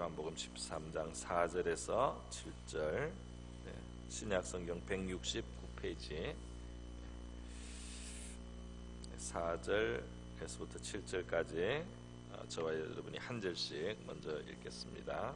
요한복음 13장 4절에서 7절, 신약성경 169페이지 4절에서부터 7절까지 저와 여러분이 한 절씩 먼저 읽겠습니다.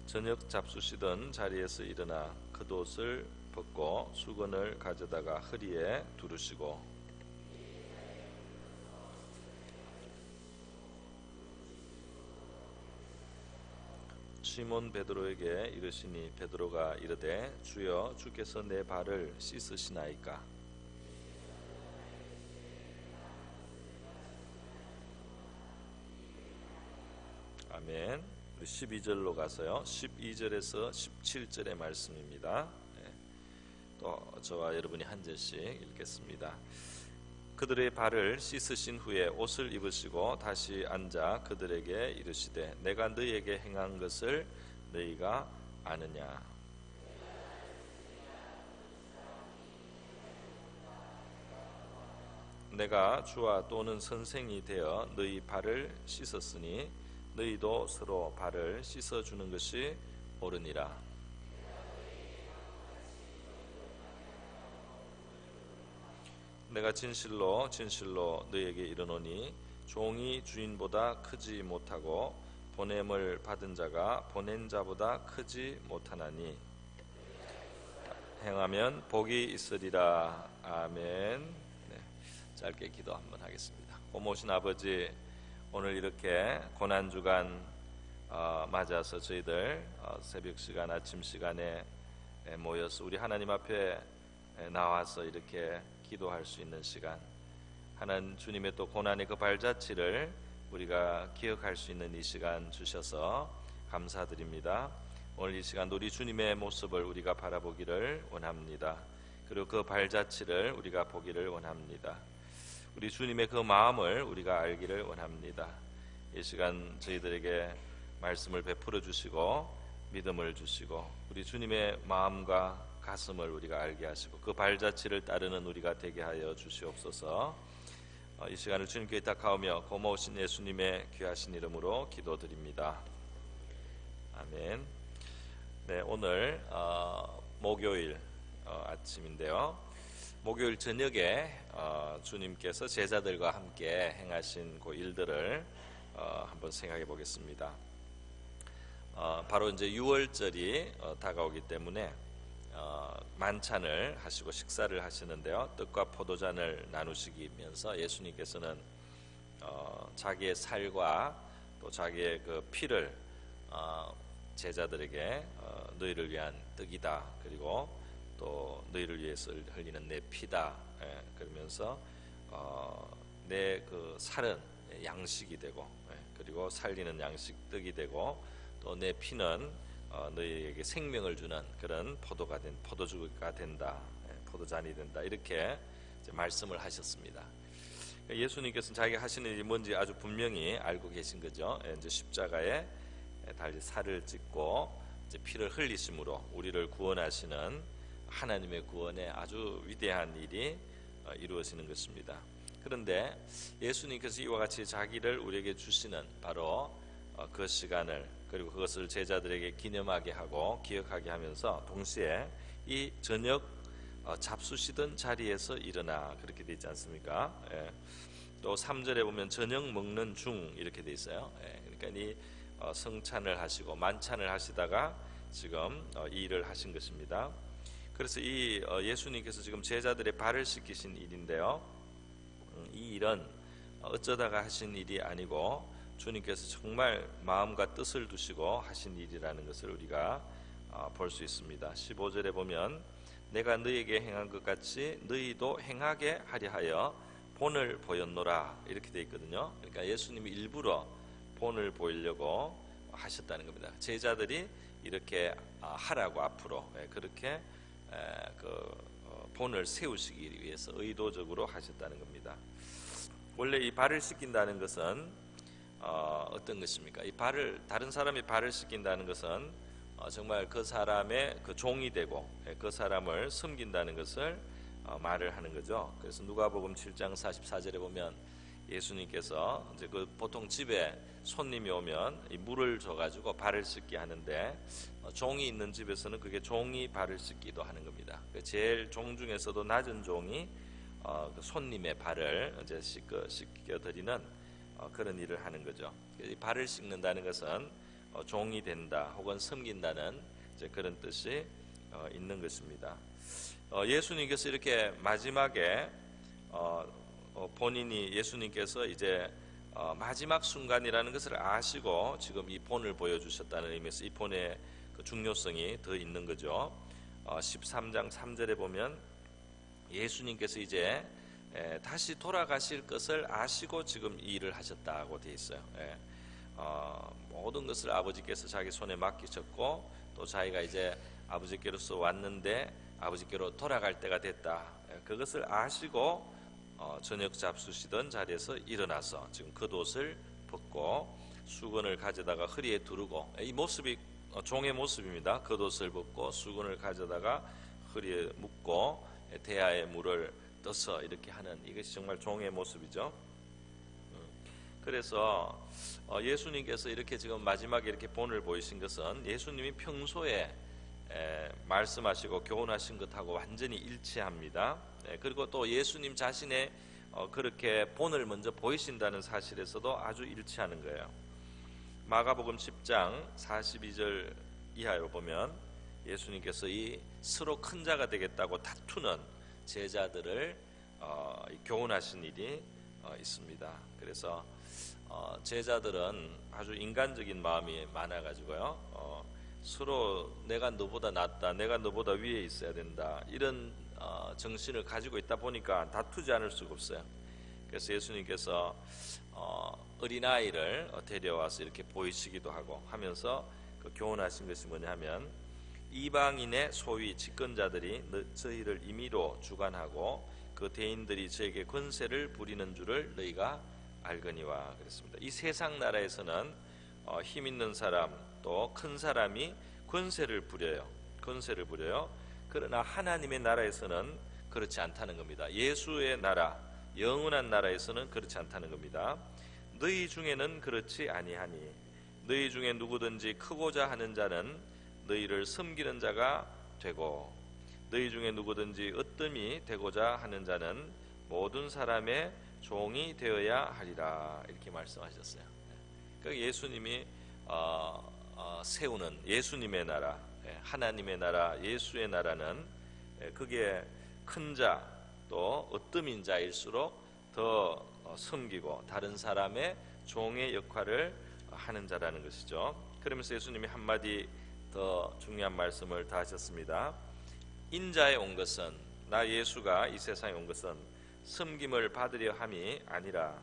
저녁 잡수시던 자리에서 일어나 겉옷을 벗고 수건을 가져다가 허리에 두르시고 시몬 베드로에게 이르시니 베드로가 이르되 주여 주께서 내 발을 씻으시나이까? 아멘. 우리 12절로 가서요. 12절에서 17절의 말씀입니다. 또 저와 여러분이 한 절씩 읽겠습니다. 그들의 발을 씻으신 후에 옷을 입으시고 다시 앉아 그들에게 이르시되 내가 너희에게 행한 것을 너희가 아느냐? 내가 주와 또는 선생이 되어 너희 발을 씻었으니 너희도 서로 발을 씻어주는 것이 옳으니라. 내가 진실로 진실로 너희에게 이르노니 종이 주인보다 크지 못하고 보냄을 받은 자가 보낸 자보다 크지 못하나니 행하면 복이 있으리라. 아멘. 짧게 기도 한번 하겠습니다. 고모신 아버지, 오늘 이렇게 고난주간 맞아서 저희들 새벽 시간 아침 시간에 모여서 우리 하나님 앞에 나와서 이렇게 기도할 수 있는 시간, 하나님 주님의 또 고난의 그 발자취를 우리가 기억할 수 있는 이 시간 주셔서 감사드립니다. 오늘 이 시간 우리 주님의 모습을 우리가 바라보기를 원합니다. 그리고 그 발자취를 우리가 보기를 원합니다. 우리 주님의 그 마음을 우리가 알기를 원합니다. 이 시간 저희들에게 말씀을 베풀어 주시고 믿음을 주시고 우리 주님의 마음과 가슴을 우리가 알게 하시고 그 발자취를 따르는 우리가 되게 하여 주시옵소서. 이 시간을 주님께 의탁하오며 고마우신 예수님의 귀하신 이름으로 기도드립니다. 아멘. 네, 오늘 목요일 아침인데요. 목요일 저녁에 주님께서 제자들과 함께 행하신 그 일들을 한번 생각해 보겠습니다. 바로 이제 6월절이 다가오기 때문에 만찬을 하시고 식사를 하시는데요. 떡과 포도잔을 나누시면서 예수님께서는 자기의 살과 또 자기의 그 피를 제자들에게 너희를 위한 떡이다, 그리고 또 너희를 위해서 흘리는 내 피다, 그러면서 내 그 살은 양식이 되고, 그리고 살리는 양식 떡이 되고, 또 내 피는 너희에게 생명을 주는 그런 포도주가 된다, 포도잔이 된다, 이렇게 이제 말씀을 하셨습니다. 예수님께서는 자기가 하시는 일이 뭔지 아주 분명히 알고 계신 거죠. 이제 십자가에 달리 살을 찢고 이제 피를 흘리심으로 우리를 구원하시는 하나님의 구원의 아주 위대한 일이 이루어지는 것입니다. 그런데 예수님께서 이와 같이 자기를 우리에게 주시는 바로 그 시간을, 그리고 그것을 제자들에게 기념하게 하고 기억하게 하면서 동시에 이 저녁 잡수시던 자리에서 일어나, 그렇게 되어 있지 않습니까? 또 3절에 보면 저녁 먹는 중 이렇게 되어 있어요. 그러니까 이 성찬을 하시고 만찬을 하시다가 지금 이 일을 하신 것입니다. 그래서 이 예수님께서 지금 제자들의 발을 씻기신 일인데요, 이 일은 어쩌다가 하신 일이 아니고 주님께서 정말 마음과 뜻을 두시고 하신 일이라는 것을 우리가 볼 수 있습니다. 15절에 보면 내가 너희에게 행한 것 같이 너희도 행하게 하려 하여 본을 보였노라, 이렇게 되어 있거든요. 그러니까 예수님이 일부러 본을 보이려고 하셨다는 겁니다. 제자들이 이렇게 하라고 앞으로 그렇게 본을 세우시기 위해서 의도적으로 하셨다는 겁니다. 원래 이 발을 씻긴다는 것은 어떤 것입니까? 이 발을, 다른 사람이 발을 씻긴다는 것은 정말 그 사람의 그 종이 되고 그 사람을 섬긴다는 것을 말을 하는 거죠. 그래서 누가복음 7장 44절에 보면 예수님께서 이제 그 보통 집에 손님이 오면 이 물을 줘가지고 발을 씻게 하는데 종이 있는 집에서는 그게 종이 발을 씻기도 하는 겁니다. 제일 종 중에서도 낮은 종이 그 손님의 발을 이제 씻겨드리는 그런 일을 하는 거죠. 이 발을 씻는다는 것은 종이 된다 혹은 섬긴다는 이제 그런 뜻이 있는 것입니다. 예수님께서 이렇게 마지막에 본인이 예수님께서 이제 마지막 순간이라는 것을 아시고 지금 이 본을 보여주셨다는 의미에서 이 본의 그 중요성이 더 있는 거죠. 13장 3절에 보면 예수님께서 이제 다시 돌아가실 것을 아시고 지금 이 일을 하셨다고 되어 있어요. 모든 것을 아버지께서 자기 손에 맡기셨고 또 자기가 이제 아버지께로서 왔는데 아버지께로 돌아갈 때가 됐다. 그것을 아시고 저녁 잡수시던 자리에서 일어나서 지금 겉옷을 벗고 수건을 가져다가 허리에 두르고, 이 모습이 종의 모습입니다. 겉옷을 벗고 수건을 가져다가 허리에 묶고 대야에 물을 떠서 이렇게 하는, 이것이 정말 종의 모습이죠. 그래서 예수님께서 이렇게 지금 마지막에 이렇게 본을 보이신 것은 예수님이 평소에 말씀하시고 교훈하신 것하고 완전히 일치합니다. 그리고 또 예수님 자신의 그렇게 본을 먼저 보이신다는 사실에서도 아주 일치하는 거예요. 마가복음 10장 42절 이하로 보면 예수님께서 이 서로 큰 자가 되겠다고 다투는 제자들을 교훈하신 일이 있습니다. 그래서 제자들은 아주 인간적인 마음이 많아가지고요, 서로 내가 너보다 낫다, 내가 너보다 위에 있어야 된다, 이런 정신을 가지고 있다 보니까 다투지 않을 수가 없어요. 그래서 예수님께서 어린아이를 데려와서 이렇게 보이시기도 하고 하면서 그 교훈하신 것이 뭐냐면, 이방인의 소위 집권자들이 저희를 임의로 주관하고 그 대인들이 저에게 권세를 부리는 줄을 너희가 알거니와 그랬습니다. 이 세상 나라에서는 힘 있는 사람 또 큰 사람이 권세를 부려요. 그러나 하나님의 나라에서는 그렇지 않다는 겁니다. 예수의 나라, 영원한 나라에서는 그렇지 않다는 겁니다. 너희 중에는 그렇지 아니하니 너희 중에 누구든지 크고자 하는 자는 너희를 섬기는 자가 되고 너희 중에 누구든지 으뜸이 되고자 하는 자는 모든 사람의 종이 되어야 하리라, 이렇게 말씀하셨어요. 그러니까 예수님이 세우는 예수님의 나라, 하나님의 나라, 예수의 나라는 그게 큰 자 또 으뜸인 자일수록 더 섬기고 다른 사람의 종의 역할을 하는 자라는 것이죠. 그러면서 예수님이 한마디 더 중요한 말씀을 다 하셨습니다. 인자에 온 것은, 나 예수가 이 세상에 온 것은 섬김을 받으려 함이 아니라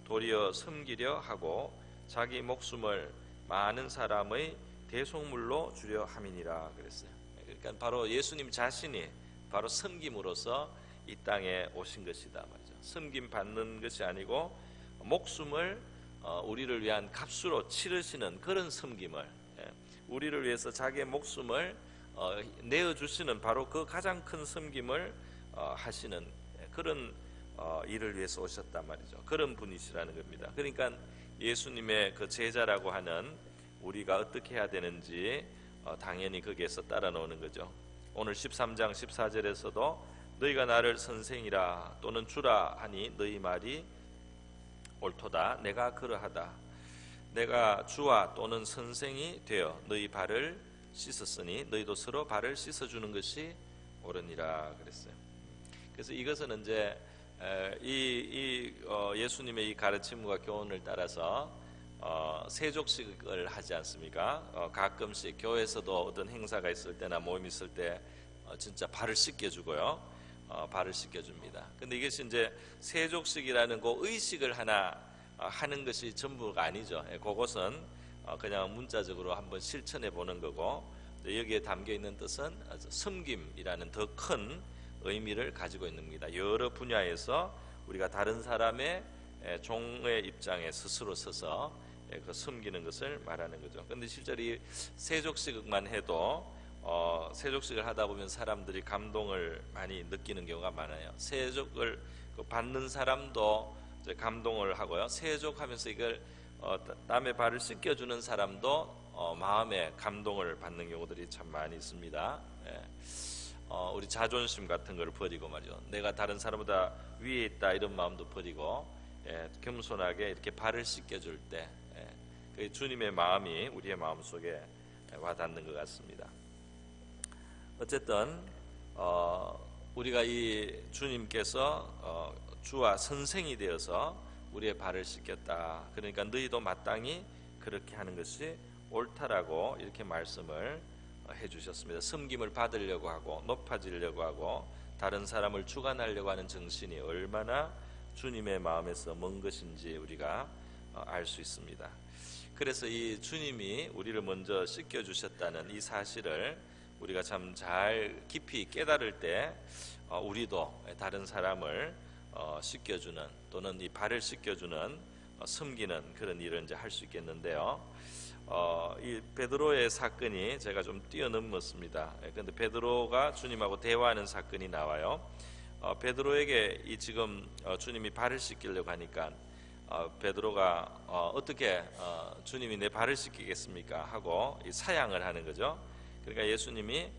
도리어 섬기려 하고 자기 목숨을 많은 사람의 대속물로 주려 함이니라 그랬어요. 그러니까 바로 예수님 자신이 바로 섬김으로서 이 땅에 오신 것이다 말이죠. 섬김 받는 것이 아니고 목숨을 우리를 위한 값으로 치르시는 그런 섬김을, 우리를 위해서 자기의 목숨을 내어주시는 바로 그 가장 큰 섬김을 하시는 그런 일을 위해서 오셨단 말이죠. 그런 분이시라는 겁니다. 그러니까 예수님의 그 제자라고 하는 우리가 어떻게 해야 되는지 당연히 거기에서 따라 나오는 거죠. 오늘 13장 14절에서도 너희가 나를 선생이라 또는 주라 하니 너희 말이 옳도다. 내가 그러하다. 내가 주와 또는 선생이 되어 너희 발을 씻었으니 너희도 서로 발을 씻어주는 것이 옳으니라 그랬어요. 그래서 이것은 이제 예수님의 이 가르침과 교훈을 따라서 세족식을 하지 않습니까? 가끔씩 교회에서도 어떤 행사가 있을 때나 모임 있을 때 진짜 발을 씻겨주고요, 발을 씻겨줍니다. 근데 이것이 이제 세족식이라는 그 의식을 하나 하는 것이 전부가 아니죠. 그것은 그냥 문자적으로 한번 실천해 보는 거고, 여기에 담겨 있는 뜻은 섬김이라는 더 큰 의미를 가지고 있는 겁니다. 여러 분야에서 우리가 다른 사람의 종의 입장에 스스로 서서 그 섬기는 것을 말하는 거죠. 그런데 실제로 이 세족식만 해도 세족식을 하다 보면 사람들이 감동을 많이 느끼는 경우가 많아요. 세족을 받는 사람도 이제 감동을 하고요. 세족하면서 이걸 남의 발을 씻겨주는 사람도 마음에 감동을 받는 경우들이 참 많이 있습니다. 예. 우리 자존심 같은 걸 버리고 말이죠. 내가 다른 사람보다 위에 있다 이런 마음도 버리고 겸손하게 이렇게 발을 씻겨줄 때 그 주님의 마음이 우리의 마음 속에 와닿는 것 같습니다. 어쨌든 우리가 이 주님께서 주와 선생이 되어서 우리의 발을 씻겼다. 그러니까 너희도 마땅히 그렇게 하는 것이 옳다라고 이렇게 말씀을 해주셨습니다. 섬김을 받으려고 하고 높아지려고 하고 다른 사람을 주관하려고 하는 정신이 얼마나 주님의 마음에서 먼 것인지 우리가 알 수 있습니다. 그래서 이 주님이 우리를 먼저 씻겨주셨다는 이 사실을 우리가 참 잘 깊이 깨달을 때 우리도 다른 사람을 씻겨주는 또는 이 발을 씻겨주는 섬기는 그런 일을 이제 할 수 있겠는데요. 이 베드로의 사건이 제가 좀 뛰어넘었습니다. 그런데 베드로가 주님하고 대화하는 사건이 나와요. 베드로에게 이 지금 주님이 발을 씻기려고 하니까 베드로가 어떻게 주님이 내 발을 씻기겠습니까 하고 이 사양을 하는 거죠. 그러니까 예수님이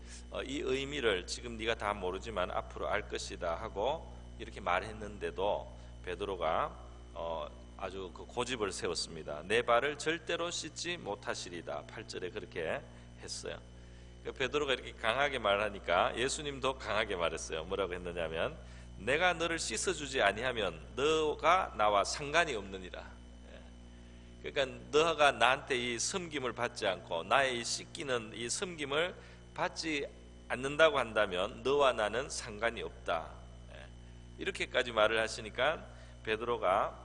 이 의미를 지금 네가 다 모르지만 앞으로 알 것이다 하고 이렇게 말했는데도 베드로가 아주 그 고집을 세웠습니다. 내 발을 절대로 씻지 못하시리다. 8절에 그렇게 했어요. 베드로가 이렇게 강하게 말하니까 예수님도 강하게 말했어요. 뭐라고 했느냐면 내가 너를 씻어주지 아니하면 너가 나와 상관이 없느니라. 그러니까 너가 나한테 이 섬김을 받지 않고 나의 이 씻기는 이 섬김을 받지 않는다고 한다면 너와 나는 상관이 없다. 이렇게까지 말을 하시니까 베드로가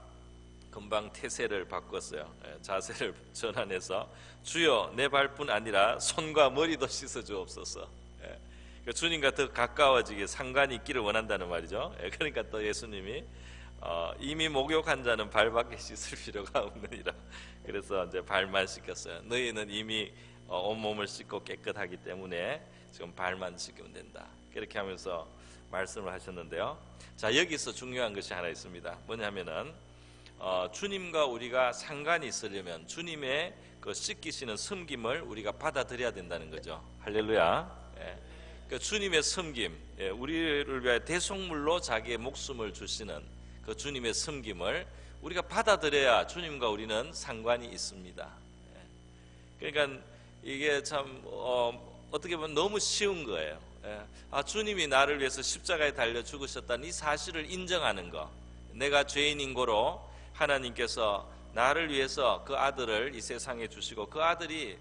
금방 태세를 바꿨어요. 자세를 전환해서 주여 내 발뿐 아니라 손과 머리도 씻어 주옵소서. 주님과 더 가까워지게 상관이 있기를 원한다는 말이죠. 그러니까 또 예수님이 이미 목욕한 자는 발밖에 씻을 필요가 없느니라. 그래서 이제 발만 씻겼어요. 너희는 이미 온몸을 씻고 깨끗하기 때문에 지금 발만 씻기면 된다. 그렇게 하면서 말씀을 하셨는데요. 자, 여기서 중요한 것이 하나 있습니다. 뭐냐면은 주님과 우리가 상관이 있으려면 주님의 그 씻기시는 섬김을 우리가 받아들여야 된다는 거죠. 할렐루야. 그 주님의 섬김, 우리를 위하여 대속물로 자기의 목숨을 주시는 그 주님의 섬김을 우리가 받아들여야 주님과 우리는 상관이 있습니다. 그러니까 이게 참 어떻게 보면 너무 쉬운 거예요. 주님이 나를 위해서 십자가에 달려 죽으셨다는 이 사실을 인정하는 거. 내가 죄인인 고로 하나님께서 나를 위해서 그 아들을 이 세상에 주시고 그 아들이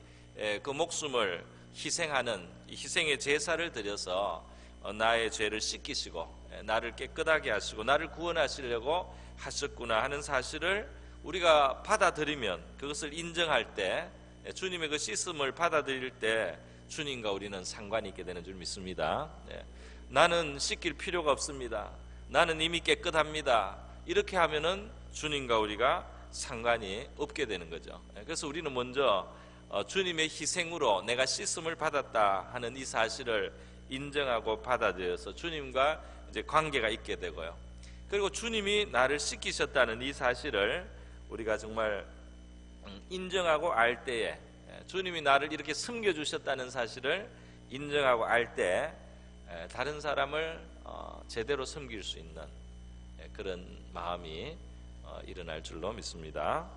그 목숨을 희생하는 희생의 제사를 드려서 나의 죄를 씻기시고 나를 깨끗하게 하시고 나를 구원하시려고 하셨구나 하는 사실을 우리가 받아들이면, 그것을 인정할 때, 주님의 그 씻음을 받아들일 때 주님과 우리는 상관이 있게 되는 줄 믿습니다. 나는 씻길 필요가 없습니다. 나는 이미 깨끗합니다. 이렇게 하면은 주님과 우리가 상관이 없게 되는 거죠. 그래서 우리는 먼저 주님의 희생으로 내가 씻음을 받았다 하는 이 사실을 인정하고 받아들여서 주님과 이제 관계가 있게 되고요. 그리고 주님이 나를 씻기셨다는 이 사실을 우리가 정말 인정하고 알 때에, 주님이 나를 이렇게 섬겨주셨다는 사실을 인정하고 알 때 다른 사람을 제대로 섬길 수 있는 그런 마음이 일어날 줄로 믿습니다.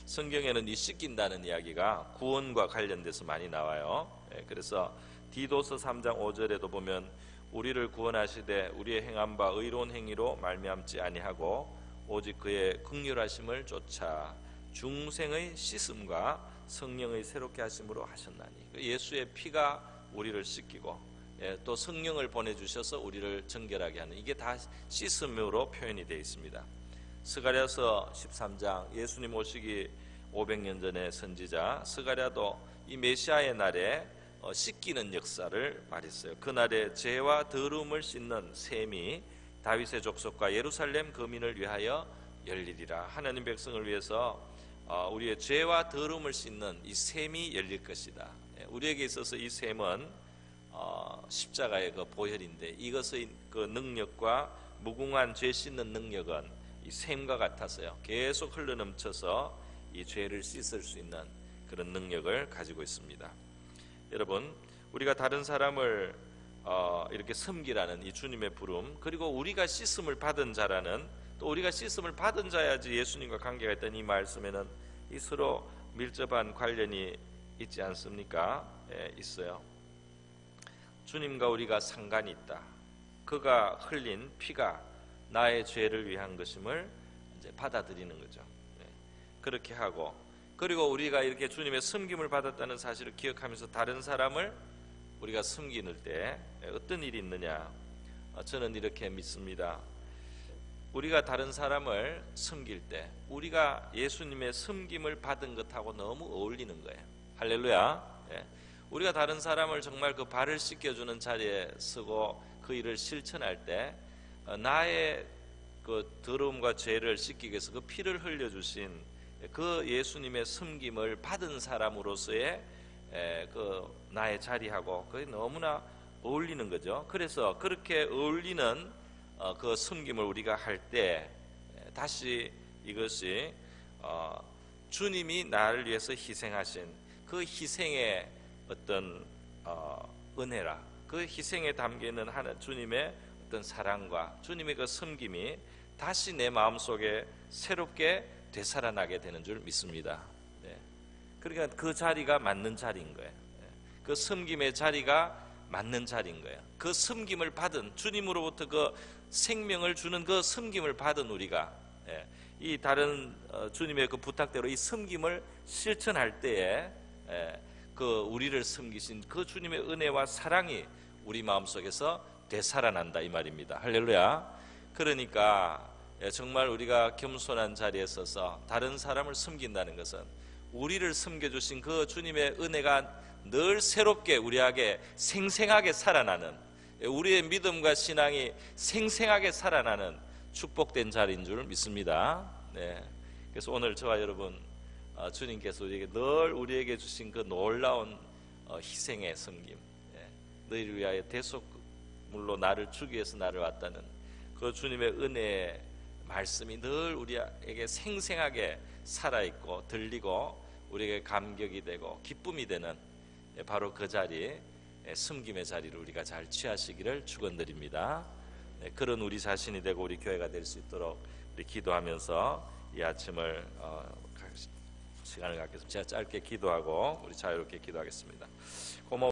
성경에는 이 씻긴다는 이야기가 구원과 관련돼서 많이 나와요. 그래서 디도서 3장 5절에도 보면 우리를 구원하시되 우리의 행한 바 의로운 행위로 말미암지 아니하고 오직 그의 긍휼하심을 쫓아 중생의 씻음과 성령의 새롭게 하심으로 하셨나니, 예수의 피가 우리를 씻기고 또 성령을 보내주셔서 우리를 정결하게 하는, 이게 다 씻음으로 표현이 되어 있습니다. 스가랴서 13장, 예수님 오시기 500년 전의 선지자 스가랴도 이 메시아의 날에 씻기는 역사를 말했어요. 그날에 죄와 더러움을 씻는 셈이 다윗의 족속과 예루살렘 거민을 위하여 열리리라. 하나님 백성을 위해서 우리의 죄와 더러움을 씻는 이 셈이 열릴 것이다. 우리에게 있어서 이 셈은 십자가의 그 보혈인데, 이것의 그 능력과 무궁한 죄 씻는 능력은 이 샘과 같아서요. 계속 흘러넘쳐서 이 죄를 씻을 수 있는 그런 능력을 가지고 있습니다. 여러분, 우리가 다른 사람을 이렇게 섬기라는 이 주님의 부름, 그리고 우리가 씻음을 받은 자라는, 또 우리가 씻음을 받은 자야지 예수님과 관계가 있다는 이 말씀에는 이 서로 밀접한 관련이 있지 않습니까? 예, 있어요. 주님과 우리가 상관이 있다. 그가 흘린 피가 나의 죄를 위한 것임을 이제 받아들이는 거죠. 예, 그렇게 하고, 그리고 우리가 이렇게 주님의 섬김을 받았다는 사실을 기억하면서 다른 사람을 우리가 섬기는 때 어떤 일이 있느냐? 저는 이렇게 믿습니다. 우리가 다른 사람을 섬길 때 우리가 예수님의 섬김을 받은 것하고 너무 어울리는 거예요. 할렐루야. 예. 우리가 다른 사람을 정말 그 발을 씻겨주는 자리에 서고 그 일을 실천할 때 나의 그 더러움과 죄를 씻기기 위해서 그 피를 흘려주신 그 예수님의 섬김을 받은 사람으로서의 그 나의 자리하고 그게 너무나 어울리는 거죠. 그래서 그렇게 어울리는 그 섬김을 우리가 할 때 다시 이것이 주님이 나를 위해서 희생하신 그 희생의 어떤 은혜라, 그 희생에 담겨있는 주님의 어떤 사랑과 주님의 그 섬김이 다시 내 마음속에 새롭게 되살아나게 되는 줄 믿습니다. 네. 그러니까 그 자리가 맞는 자리인 거예요. 그 섬김의 자리가 맞는 자리인 거예요. 그 섬김을 받은, 주님으로부터 그 생명을 주는 그 섬김을 받은 우리가 이 다른 주님의 그 부탁대로 이 섬김을 실천할 때에 그 우리를 섬기신 그 주님의 은혜와 사랑이 우리 마음속에서 되살아난다 이 말입니다. 할렐루야. 그러니까 정말 우리가 겸손한 자리에 서서 다른 사람을 섬긴다는 것은 우리를 섬겨주신 그 주님의 은혜가 늘 새롭게 우리에게 생생하게 살아나는, 우리의 믿음과 신앙이 생생하게 살아나는 축복된 자리인 줄 믿습니다. 네. 그래서 오늘 저와 여러분 주님께서 우리에게 주신 그 놀라운 희생의 섬김, 너희를 위하여 대속물로 나를 주기 위해서 나를 왔다는 그 주님의 은혜의 말씀이 늘 우리에게 생생하게 살아있고 들리고 우리에게 감격이 되고 기쁨이 되는 바로 그 자리, 섬김의 자리를 우리가 잘 취하시기를 축원드립니다. 그런 우리 자신이 되고 우리 교회가 될 수 있도록 우리 기도하면서 이 아침을 시간을 갖겠습니다. 제가 짧게 기도하고 우리 자유롭게 기도하겠습니다. 고마워.